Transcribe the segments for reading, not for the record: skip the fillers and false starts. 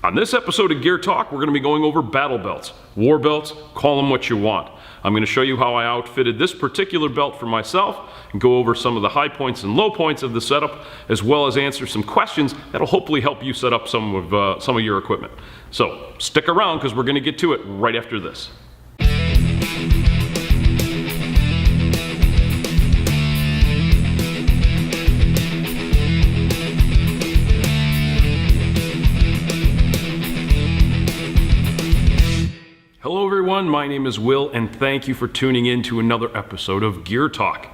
On this episode of Gear Talk, we're going to be going over battle belts, war belts, call them what you want. I'm going to show you how I outfitted this particular belt for myself and go over some of the high points and low points of the setup, as well as answer some questions that'll hopefully help you set up some of your equipment. So stick around because we're going to get to it right after this. Hello everyone, my name is Will and thank you for tuning in to another episode of Gear Talk.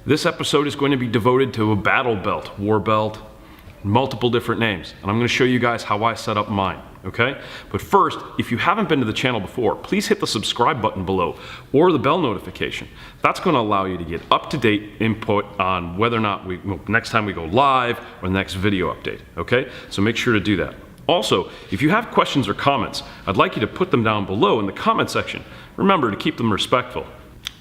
This episode is going to be devoted to a battle belt, war belt, multiple different names, and I'm going to show you guys how I set up mine, okay? But first, if you haven't been to the channel before, please hit the subscribe button below or the bell notification. That's going to allow you to get up-to-date input on whether or not next time we go live or the next video update, okay? So make sure to do that. Also, if you have questions or comments, I'd like you to put them down below in the comment section. Remember to keep them respectful.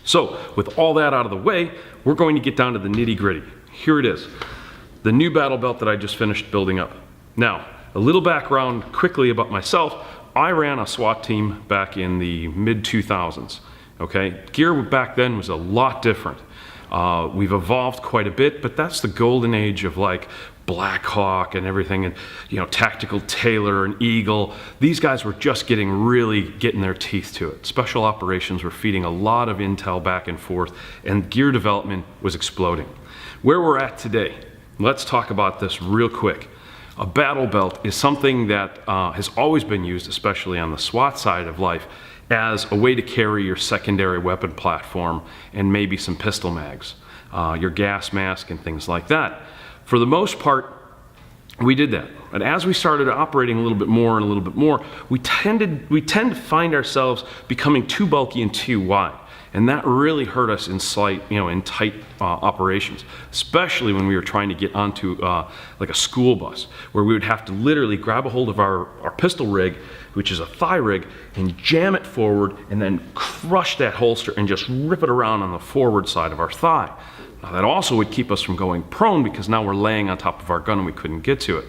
So, with all that out of the way, we're going to get down to the nitty-gritty. Here it is, the new battle belt that I just finished building up. Now, a little background quickly about myself. I ran a SWAT team back in the mid-2000s, okay? Gear back then was a lot different. We've evolved quite a bit, but that's the golden age of like Blackhawk and everything, and you know, tactical Tailor and Eagle. These guys were just really getting their teeth to it. Special operations were feeding a lot of intel back and forth, and gear development was exploding. Where we're at today, let's talk about this real quick. A battle belt is something that has always been used, especially on the SWAT side of life, as a way to carry your secondary weapon platform and maybe some pistol mags, your gas mask and things like that. For the most part, we did that. But as we started operating a little bit more, we tend to find ourselves becoming too bulky and too wide. And that really hurt us in tight operations, especially when we were trying to get onto like a school bus, where we would have to literally grab a hold of our pistol rig, which is a thigh rig, and jam it forward and then crush that holster and just rip it around on the forward side of our thigh. Now that also would keep us from going prone because now we're laying on top of our gun and we couldn't get to it.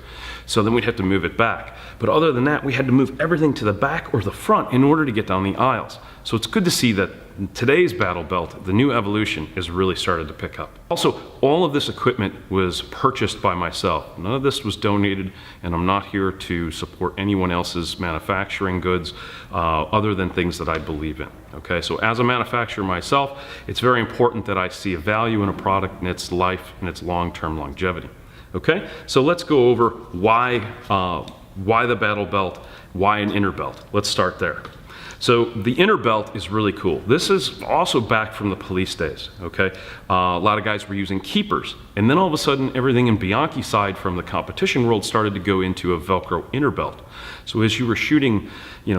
So then we'd have to move it back. But other than that, we had to move everything to the back or the front in order to get down the aisles. So it's good to see that today's battle belt, the new evolution, has really started to pick up. Also, all of this equipment was purchased by myself. None of this was donated, and I'm not here to support anyone else's manufacturing goods other than things that I believe in. Okay, so as a manufacturer myself, it's very important that I see a value in a product and its life and its long-term longevity. Okay, so let's go over why the battle belt, why an inner belt. Let's start there. So the inner belt is really cool. This is also back from the police days, okay? A lot of guys were using keepers, and then all of a sudden everything in Bianchi side from the competition world started to go into a Velcro inner belt. So as you were shooting,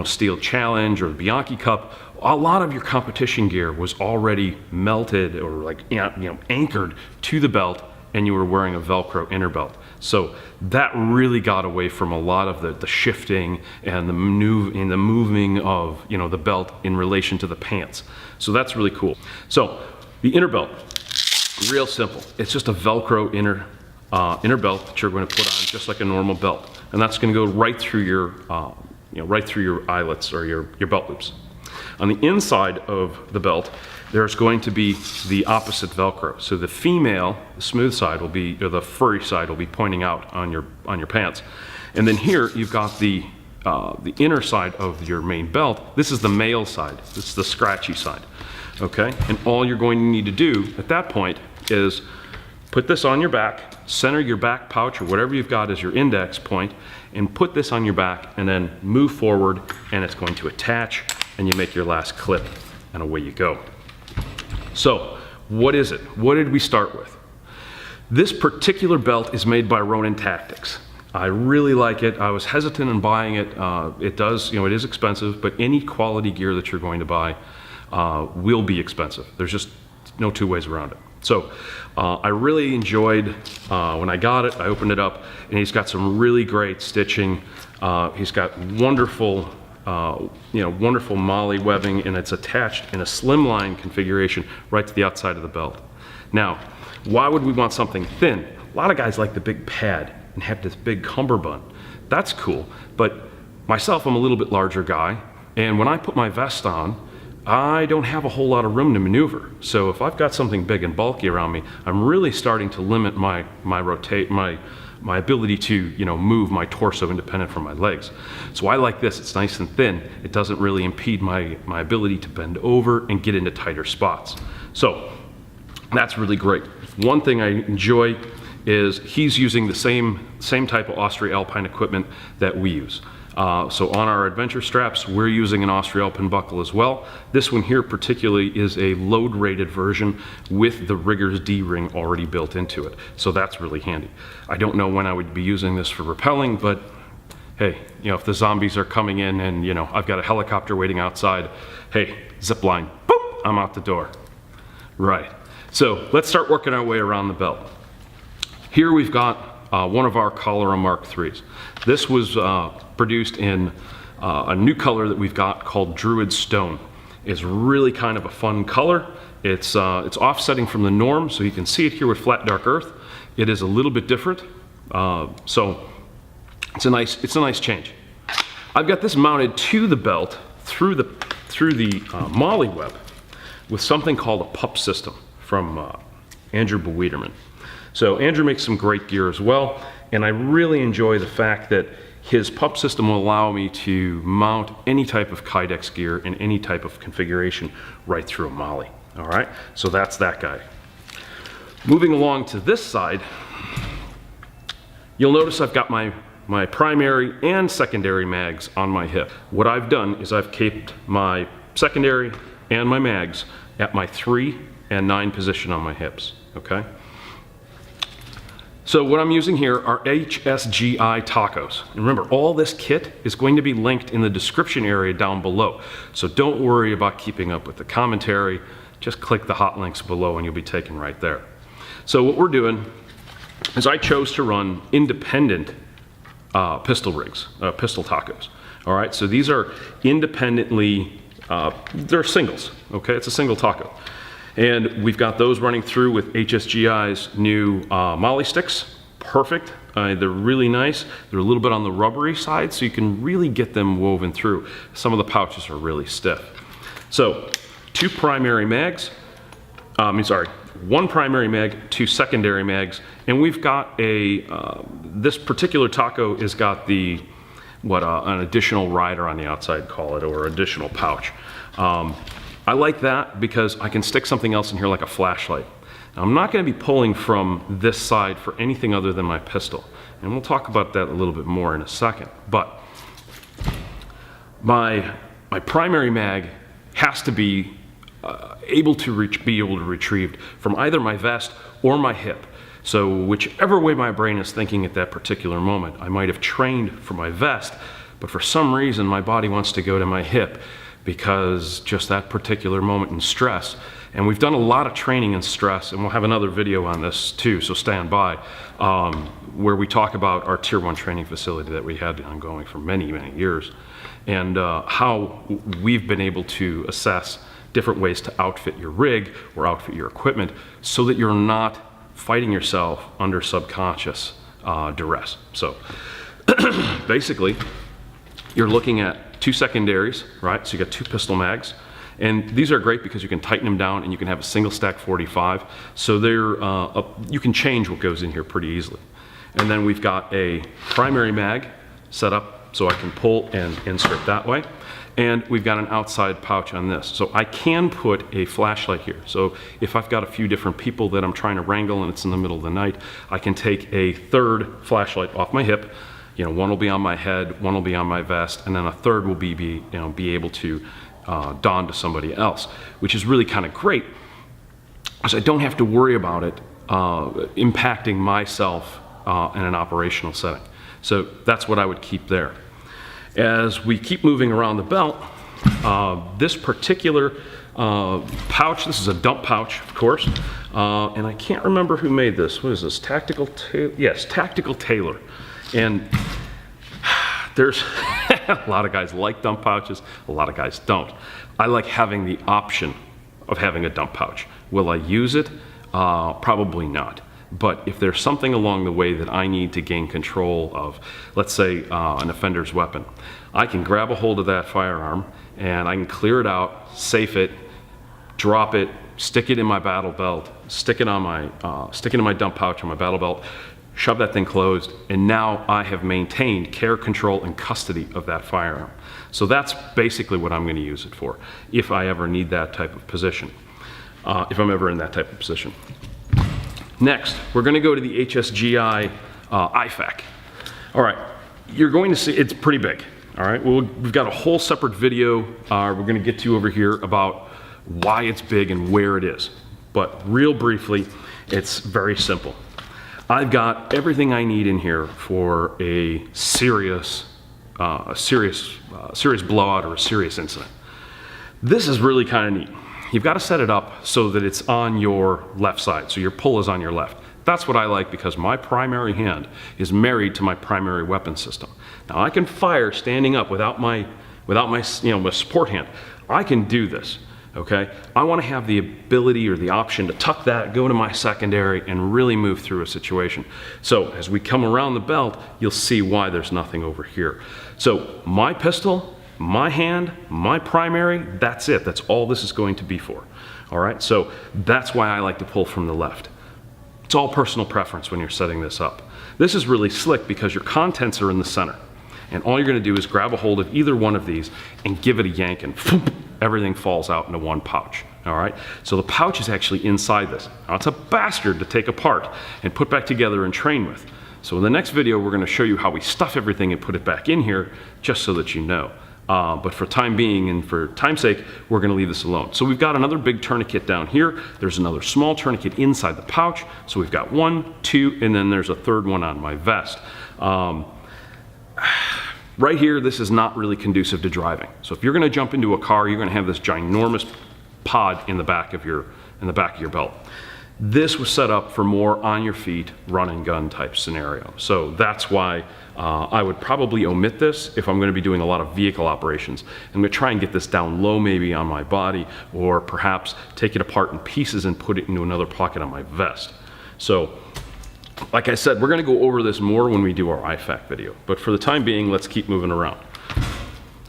Steel Challenge or the Bianchi Cup, a lot of your competition gear was already melted or like anchored to the belt, and you were wearing a Velcro inner belt. So that really got away from a lot of the shifting and the moving of the belt in relation to the pants. So that's really cool. So the inner belt, real simple. It's just a Velcro inner belt that you're going to put on just like a normal belt, and that's going to go right through your right through your eyelets or your belt loops. On the inside of the belt, there's going to be the opposite Velcro. So the female, the smooth side will be, or the furry side will be pointing out on your pants. And then here you've got the inner side of your main belt. This is the male side. This is the scratchy side. Okay? And all you're going to need to do at that point is put this on your back, center your back pouch or whatever you've got as your index point, and put this on your back and then move forward, and it's going to attach, and you make your last clip, and away you go. So, what is it? What did we start with? This particular belt is made by Ronin Tactics. I really like it. I was hesitant in buying it. It is expensive, but any quality gear that you're going to buy will be expensive. There's just no two ways around it. So, I really enjoyed when I got it. I opened it up, and he's got some really great stitching. He's got wonderful wonderful MOLLE webbing, and it's attached in a slimline configuration right to the outside of the belt. Now, why would we want something thin? A lot of guys like the big pad and have this big cummerbund. That's cool. But myself, I'm a little bit larger guy, and when I put my vest on, I don't have a whole lot of room to maneuver. So if I've got something big and bulky around me, I'm really starting to limit my ability to, you know, move my torso independent from my legs. So I like this. It's nice and thin. It doesn't really impede my ability to bend over and get into tighter spots. So that's really great. One thing I enjoy is he's using the same type of Austria-Alpine equipment that we use. So on our adventure straps, we're using an Austria-Alpine buckle as well. This one here particularly is a load-rated version with the Rigger's D-ring already built into it. So that's really handy. I don't know when I would be using this for rappelling, but hey, you know, if the zombies are coming in and, you know, I've got a helicopter waiting outside, hey, zip line, boop, I'm out the door. Right. So let's start working our way around the belt. Here we've got one of our Cholera Mark IIIs. This was produced in a new color that we've got called Druid Stone. It's really kind of a fun color. It's offsetting from the norm, so you can see it here with Flat Dark Earth. It is a little bit different, so it's a nice change. I've got this mounted to the belt through the Molly web with something called a PUP system from Andrew Bawidamann. So Andrew makes some great gear as well, and I really enjoy the fact that his PUP system will allow me to mount any type of Kydex gear in any type of configuration right through a Molly. All right, so that's that guy. Moving along to this side, you'll notice I've got my primary and secondary mags on my hip. What I've done is I've caped my secondary and my mags at my 3 and 9 position on my hips, okay? So what I'm using here are HSGI tacos. And remember, all this kit is going to be linked in the description area down below. So don't worry about keeping up with the commentary. Just click the hot links below and you'll be taken right there. So what we're doing is I chose to run independent pistol rigs, pistol tacos. All right, so these are independently, they're singles, okay? It's a single taco. And we've got those running through with HSGI's new Molly sticks. Perfect. They're really nice. They're a little bit on the rubbery side, so you can really get them woven through. Some of the pouches are really stiff. So, 2 primary mags. One primary mag, 2 secondary mags, and we've got a, this particular taco has got the, an additional rider on the outside, call it, or additional pouch. I like that because I can stick something else in here like a flashlight. Now, I'm not going to be pulling from this side for anything other than my pistol. And we'll talk about that a little bit more in a second. But my primary mag has to be able to retrieve from either my vest or my hip. So whichever way my brain is thinking at that particular moment, I might have trained for my vest, but for some reason my body wants to go to my hip, because just that particular moment in stress. And we've done a lot of training in stress, and we'll have another video on this too, so stand by, where we talk about our Tier 1 training facility that we had ongoing for many, many years, and how we've been able to assess different ways to outfit your rig or outfit your equipment so that you're not fighting yourself under subconscious duress. So basically, you're looking at 2 secondaries, right? So you got 2 pistol mags, and these are great because you can tighten them down and you can have a single stack 45. So they're you can change what goes in here pretty easily. And then we've got a primary mag set up so I can pull and insert that way. And we've got an outside pouch on this. So I can put a flashlight here. So if I've got a few different people that I'm trying to wrangle and it's in the middle of the night, I can take a 3rd flashlight off my hip. You know, one will be on my head, one will be on my vest, and then a 3rd will be able to don to somebody else, which is really kind of great, because I don't have to worry about it impacting myself in an operational setting. So that's what I would keep there. As we keep moving around the belt, this particular pouch, this is a dump pouch, of course, and I can't remember who made this. What is this? Tactical Tailor. And there's a lot of guys like dump pouches, a lot of guys don't. I like having the option of having a dump pouch. Will I use it? Probably not. But if there's something along the way that I need to gain control of, let's say an offender's weapon, I can grab a hold of that firearm and I can clear it out, safe it, drop it, stick it in my battle belt, stick it in my dump pouch on my battle belt, shove that thing closed, and now I have maintained care, control, and custody of that firearm. So that's basically what I'm going to use it for, if I ever need that type of position, if I'm ever in that type of position. Next, we're going to go to the HSGI IFAK. All right, you're going to see it's pretty big. All right, well, we've got a whole separate video we're going to get to over here about why it's big and where it is. But real briefly, it's very simple. I've got everything I need in here for a serious blowout or a serious incident. This is really kind of neat. You've got to set it up so that it's on your left side, so your pull is on your left. That's what I like because my primary hand is married to my primary weapon system. Now I can fire standing up without my my support hand. I can do this. Okay, I want to have the ability or the option to tuck that, go to my secondary, and really move through a situation. So as we come around the belt, you'll see why there's nothing over here. So my pistol, my hand, my primary, that's it. That's all this is going to be for. All right, so that's why I like to pull from the left. It's all personal preference when you're setting this up. This is really slick because your contents are in the center. And all you're going to do is grab a hold of either one of these and give it a yank, and everything falls out into one pouch. All right, so the pouch is actually inside this. Now it's a bastard to take apart and put back together and train with. So in the next video, we're going to show you how we stuff everything and put it back in here, just so that you know. But for time being and for time's sake, we're going to leave this alone. So we've got another big tourniquet down here. There's another small tourniquet inside the pouch. So we've got 1, 2, and then there's a third one on my vest. Right here, this is not really conducive to driving. So if you're going to jump into a car, you're going to have this ginormous pod in the back of your belt. This was set up for more on your feet, run and gun type scenario. So that's why I would probably omit this if I'm going to be doing a lot of vehicle operations. I'm going to try and get this down low maybe on my body, or perhaps take it apart in pieces and put it into another pocket on my vest. So like I said, we're going to go over this more when we do our IFAK video, but for the time being, let's keep moving around.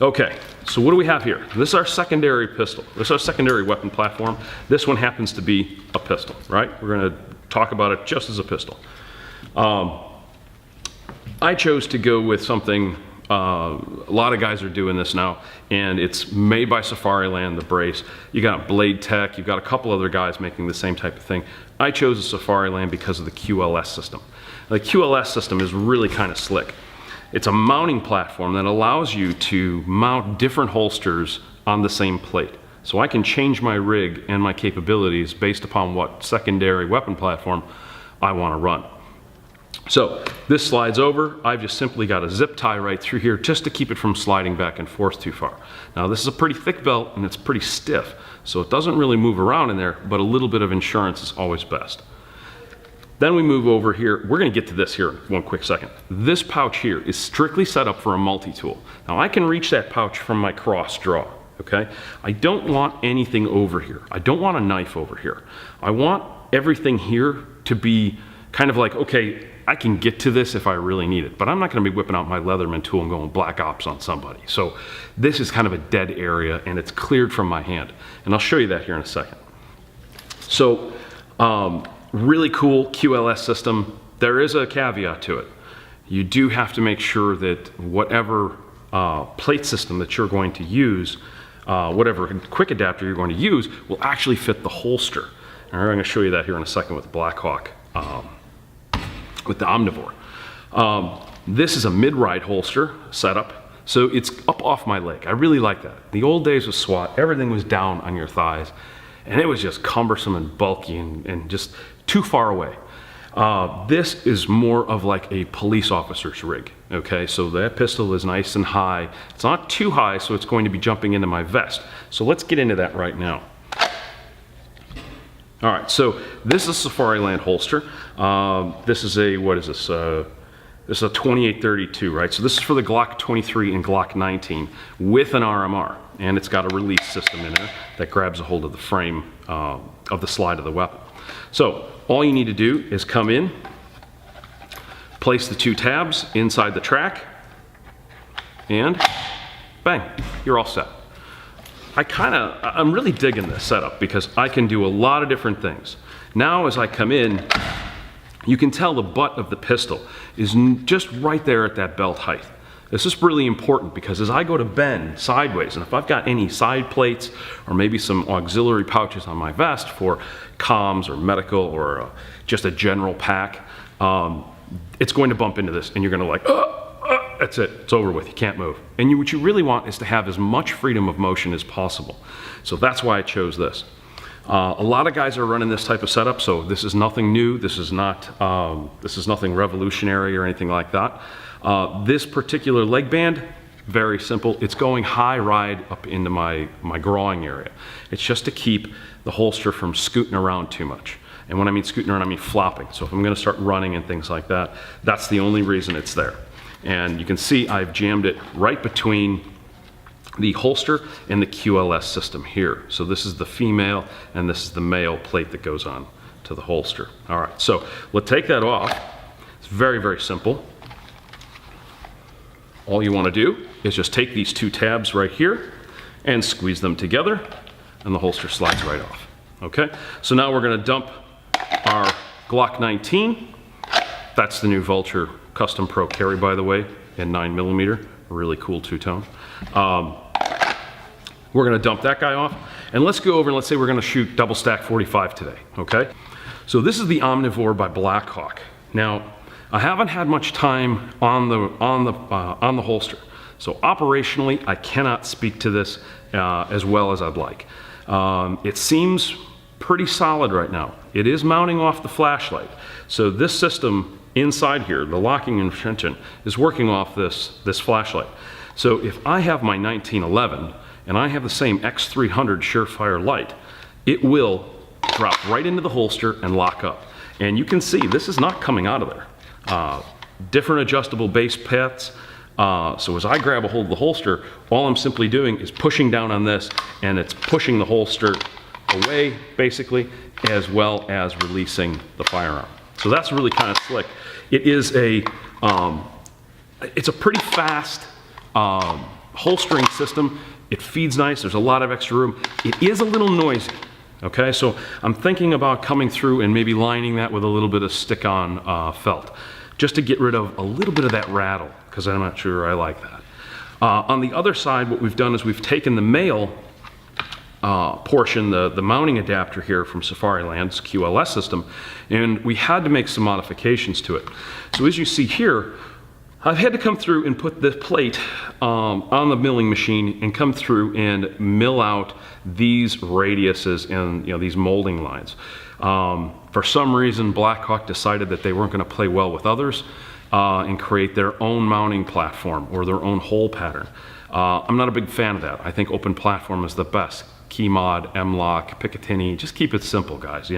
Okay, so what do we have here? This is our secondary pistol. This is our secondary weapon platform. This one happens to be a pistol, right? We're going to talk about it just as a pistol. I chose to go with something, a lot of guys are doing this now, and it's made by Safariland, the brace. You got Blade Tech, you've got a couple other guys making the same type of thing. I chose a Safariland because of the QLS system. The QLS system is really kind of slick. It's a mounting platform that allows you to mount different holsters on the same plate. So I can change my rig and my capabilities based upon what secondary weapon platform I want to run. So this slides over. I've just simply got a zip tie right through here just to keep it from sliding back and forth too far. Now this is a pretty thick belt and it's pretty stiff, so it doesn't really move around in there, but a little bit of insurance is always best. Then we move over here. We're going to get to this here in one quick second. This pouch here is strictly set up for a multi-tool. Now I can reach that pouch from my cross draw, okay? I don't want anything over here. I don't want a knife over here. I want everything here to be kind of like, okay, I can get to this if I really need it, but I'm not going to be whipping out my Leatherman tool and going Black Ops on somebody. So this is kind of a dead area and it's cleared from my hand. And I'll show you that here in a second. So really cool QLS system. There is a caveat to it. You do have to make sure that whatever plate system that you're going to use, whatever quick adapter you're going to use, will actually fit the holster. All right, I'm going to show you that here in a second with the Blackhawk. With the Omnivore. This is a mid-ride holster setup, so it's up off my leg. I really like that. The old days of SWAT, everything was down on your thighs, and it was just cumbersome and bulky and just too far away. This is more of like a police officer's rig, okay? So that pistol is nice and high. It's not too high, so it's going to be jumping into my vest. So let's get into that right now. All right, so this is a Safariland holster. This is a, what is this? This is a 2832, right? So this is for the Glock 23 and Glock 19 with an RMR. And it's got a release system in there that grabs a hold of the frame of the slide of the weapon. So all you need to do is come in, place the 2 tabs inside the track, and bang, you're all set. I'm really digging this setup because I can do a lot of different things. Now as I come in, you can tell the butt of the pistol is just right there at that belt height. This is really important because as I go to bend sideways, and if I've got any side plates or maybe some auxiliary pouches on my vest for comms or medical or just a general pack, it's going to bump into this and you're going to like, that's it, it's over with, you can't move. And what you really want is to have as much freedom of motion as possible. So that's why I chose this. A lot of guys are running this type of setup, so this is nothing new, this is nothing revolutionary or anything like that. This particular leg band, very simple. It's going high ride up into my groin area. It's just to keep the holster from scooting around too much. And when I mean scooting around, I mean flopping. So if I'm gonna start running and things like that, that's the only reason it's there. And you can see I've jammed it right between the holster and the QLS system here. So this is the female and this is the male plate that goes on to the holster. All right, so we'll take that off. It's very, very simple. All you want to do is just take these 2 tabs right here and squeeze them together and the holster slides right off. Okay, so now we're going to dump our Glock 19. That's the new Vulture Custom Pro carry, by the way, in 9mm, a really cool 2-tone. We're going to dump that guy off and let's go over and let's say we're going to shoot double stack 45 today. Okay, so this is the Omnivore by Blackhawk. Now I haven't had much time on the holster, so operationally I cannot speak to this as well as I'd like. It seems pretty solid right now. It is mounting off the flashlight, so this system inside here, the locking and retention, is working off this flashlight. So if I have my 1911 and I have the same X300 Surefire light, it will drop right into the holster and lock up. And you can see this is not coming out of there. Different adjustable base paths. So as I grab a hold of the holster, all I'm simply doing is pushing down on this and it's pushing the holster away basically, as well as releasing the firearm. So that's really kind of slick. It is it's a pretty fast holstering system. It feeds nice, there's a lot of extra room. It is a little noisy, okay? So I'm thinking about coming through and maybe lining that with a little bit of stick-on felt, just to get rid of a little bit of that rattle, because I'm not sure I like that. On the other side, what we've done is we've taken the male portion, the mounting adapter here from Safariland's QLS system, and we had to make some modifications to it. So as you see here, I've had to come through and put the plate on the milling machine and come through and mill out these radiuses and these molding lines. For some reason, Blackhawk decided that they weren't going to play well with others and create their own mounting platform or their own hole pattern. I'm not a big fan of that. I think open platform is the best. Keymod, M-Lock, Picatinny, just keep it simple, guys,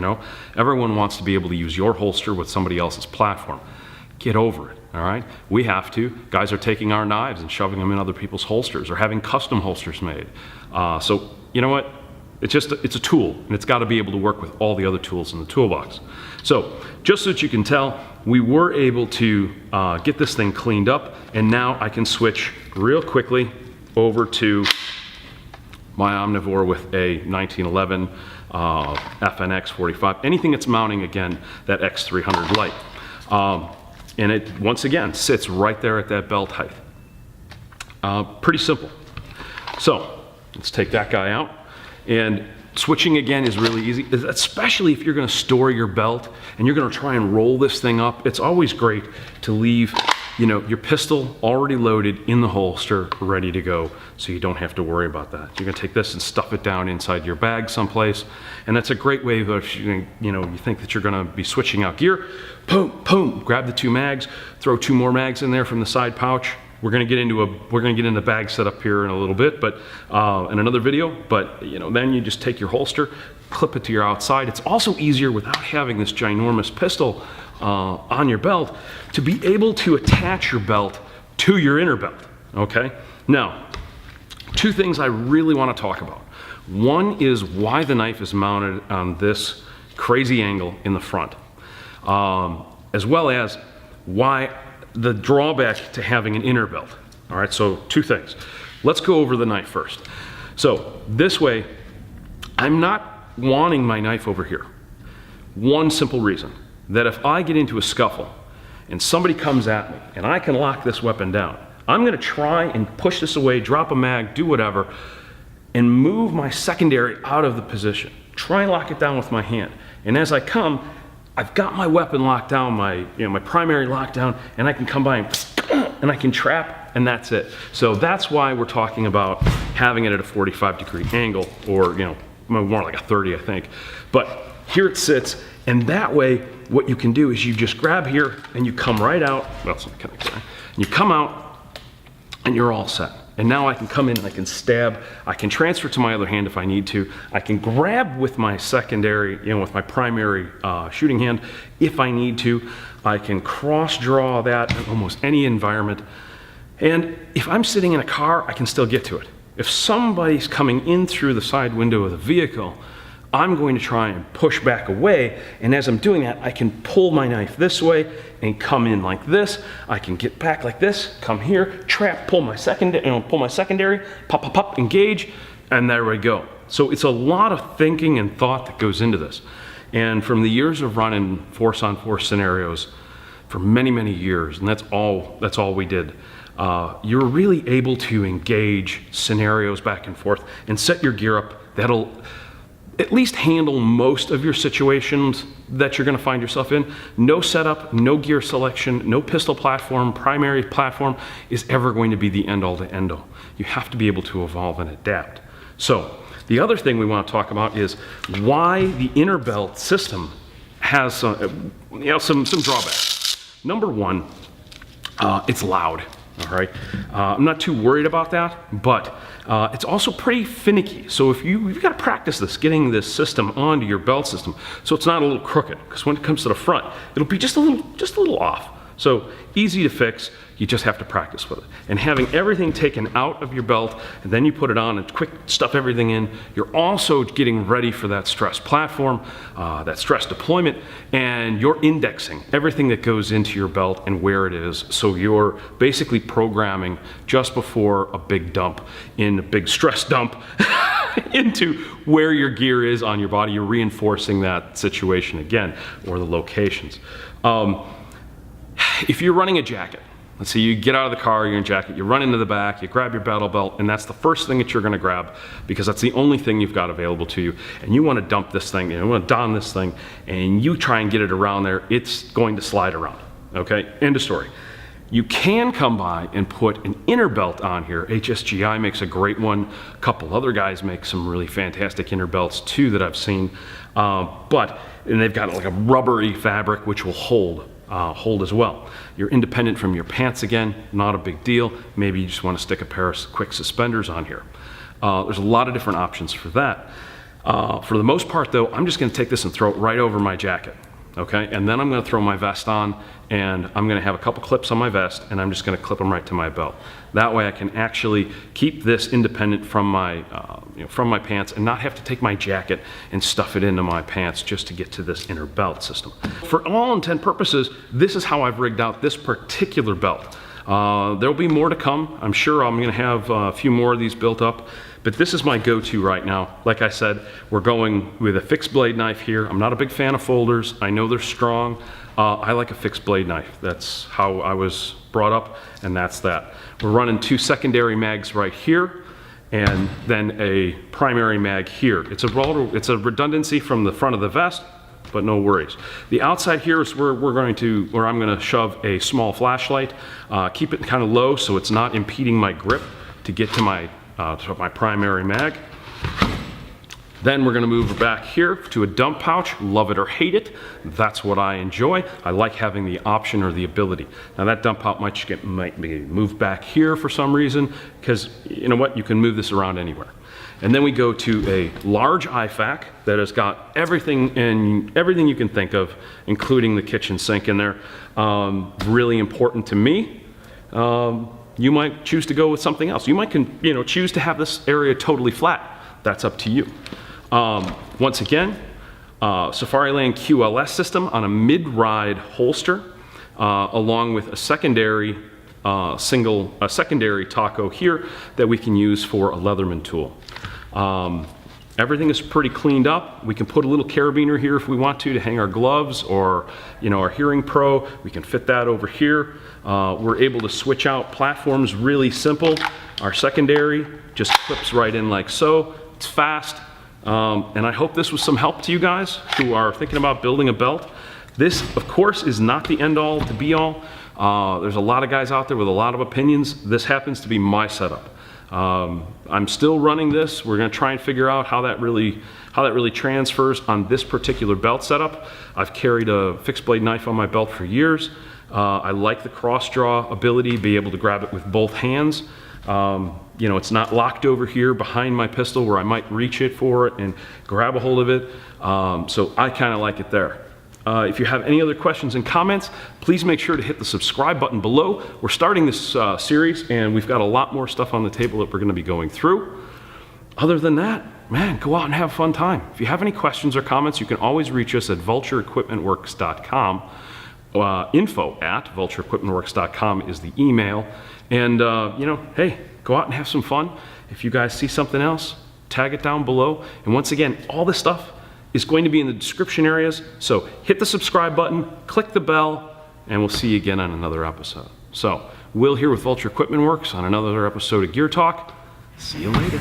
Everyone wants to be able to use your holster with somebody else's platform. Get over it, all right? We have to. Guys are taking our knives and shoving them in other people's holsters or having custom holsters made. So, you know what? It's a tool, and it's got to be able to work with all the other tools in the toolbox. So, just so that you can tell, we were able to get this thing cleaned up, and now I can switch real quickly over to my Omnivore with a 1911 FNX 45, anything that's mounting, again, that X300 light. And it, once again, sits right there at that belt height. Pretty simple. So, let's take that guy out. And switching again is really easy, especially if you're gonna store your belt and you're gonna try and roll this thing up. It's always great to leave your pistol already loaded in the holster, ready to go, so you don't have to worry about that. You're gonna take this and stuff it down inside your bag someplace, and that's a great way if you think that you're gonna be switching out gear, boom, boom, grab the 2 mags, throw 2 more mags in there from the side pouch. We're gonna get into bag setup here in a little bit, but in another video. But then you just take your holster, clip it to your outside. It's also easier without having this ginormous pistol on your belt to be able to attach your belt to your inner belt. Okay. Now, 2 things I really want to talk about. One is why the knife is mounted on this crazy angle in the front, as well as why the drawback to having an inner belt. All right, so two things. Let's go over the knife first. So this way, I'm not wanting my knife over here. One simple reason, that if I get into a scuffle and somebody comes at me and I can lock this weapon down, I'm gonna try and push this away, drop a mag, do whatever, and move my secondary out of the position. Try and lock it down with my hand. And as I come, I've got my weapon locked down, my primary locked down, and I can come by and I can trap, and that's it. So that's why we're talking about having it at a 45-degree angle, or more like a 30, I think. But here it sits, and that way, what you can do is you just grab here and you come right out. Well, it's kind of and you come out, and you're all set. And now I can come in and I can stab. I can transfer to my other hand if I need to. I can grab with my secondary, with my primary shooting hand if I need to. I can cross draw that in almost any environment. And if I'm sitting in a car, I can still get to it. If somebody's coming in through the side window of the vehicle, I'm going to try and push back away, and as I'm doing that, I can pull my knife this way and come in like this. I can get back like this, come here, trap, pull my secondary, pop, pop, pop, engage, and there we go. So it's a lot of thinking and thought that goes into this. And from the years of running force-on-force scenarios for many, many years, and that's all we did, you're really able to engage scenarios back and forth and set your gear up that'll at least handle most of your situations that you're going to find yourself in. No setup, no gear selection, no pistol platform, primary platform is ever going to be the end all to end all. You have to be able to evolve and adapt. So the other thing we want to talk about is why the inner belt system has some drawbacks. Number one, it's loud. All right, I'm not too worried about that, but it's also pretty finicky. So if you've got to practice this, getting this system onto your belt system, so it's not a little crooked. Because when it comes to the front, it'll be just a little off. So easy to fix. You just have to practice with it. And having everything taken out of your belt, and then you put it on and quick stuff everything in, you're also getting ready for that stress platform, that stress deployment, and you're indexing everything that goes into your belt and where it is. So you're basically programming just before a big dump, in a big stress dump, into where your gear is on your body. You're reinforcing that situation again, or the locations. If you're running a jacket, let's say you get out of the car, you're in a jacket, you run into the back, you grab your battle belt, and that's the first thing that you're going to grab because that's the only thing you've got available to you. And you want to dump this thing, you want to don this thing, and you try and get it around there, it's going to slide around. Okay, end of story. You can come by and put an inner belt on here. HSGI makes a great one. A couple other guys make some really fantastic inner belts too that I've seen. And they've got like a rubbery fabric which will hold as well. You're independent from your pants again, not a big deal. Maybe you just want to stick a pair of quick suspenders on here. There's a lot of different options for that. For the most part though, I'm just going to take this and throw it right over my jacket. Okay, and then I'm going to throw my vest on, and I'm going to have a couple clips on my vest, and I'm just going to clip them right to my belt. That way I can actually keep this independent from my pants and not have to take my jacket and stuff it into my pants just to get to this inner belt system. For all intent purposes, this is how I've rigged out this particular belt. There'll be more to come. I'm sure I'm going to have a few more of these built up. But this is my go-to right now. Like I said, we're going with a fixed blade knife here. I'm not a big fan of folders. I know they're strong. I like a fixed blade knife. That's how I was brought up, and that's that. We're running 2 secondary mags right here, and then a primary mag here. It's a redundancy from the front of the vest, but no worries. The outside here is where I'm gonna shove a small flashlight, keep it kind of low so it's not impeding my grip to get to my primary mag. Then we're going to move back here to a dump pouch. Love it or hate it, that's what I enjoy. I like having the option or the ability. Now that dump pouch might be moved back here for some reason, because you know what, you can move this around anywhere. And then we go to a large IFAK that has got everything you can think of, including the kitchen sink in there. Really important to me. You might choose to go with something else. You might choose to have this area totally flat. That's up to you. Once again, Safariland QLS system on a mid-ride holster, along with a secondary secondary taco here that we can use for a Leatherman tool. Everything is pretty cleaned up. We can put a little carabiner here if we want to hang our gloves, or our Hearing Pro. We can fit that over here. We're able to switch out platforms really simple. Our secondary just clips right in like so. It's fast. And I hope this was some help to you guys who are thinking about building a belt. This, of course, is not the end-all to be-all. There's a lot of guys out there with a lot of opinions. This happens to be my setup. I'm still running this. We're going to try and figure out how that really transfers on this particular belt setup. I've carried a fixed blade knife on my belt for years. I like the cross draw ability, be able to grab it with both hands. It's not locked over here behind my pistol where I might reach it for it and grab a hold of it. So I kind of like it there. If you have any other questions and comments, please make sure to hit the subscribe button below. We're starting this series, and we've got a lot more stuff on the table that we're going to be going through. Other than that, man, go out and have a fun time. If you have any questions or comments, you can always reach us at vultureequipmentworks.com. info@vultureequipmentworks.com is the email. And, hey, go out and have some fun. If you guys see something else, tag it down below. And once again, all this stuff is going to be in the description areas. So hit the subscribe button, click the bell, and we'll see you again on another episode. So, Will here with Vulture Equipment Works on another episode of Gear Talk. See you later.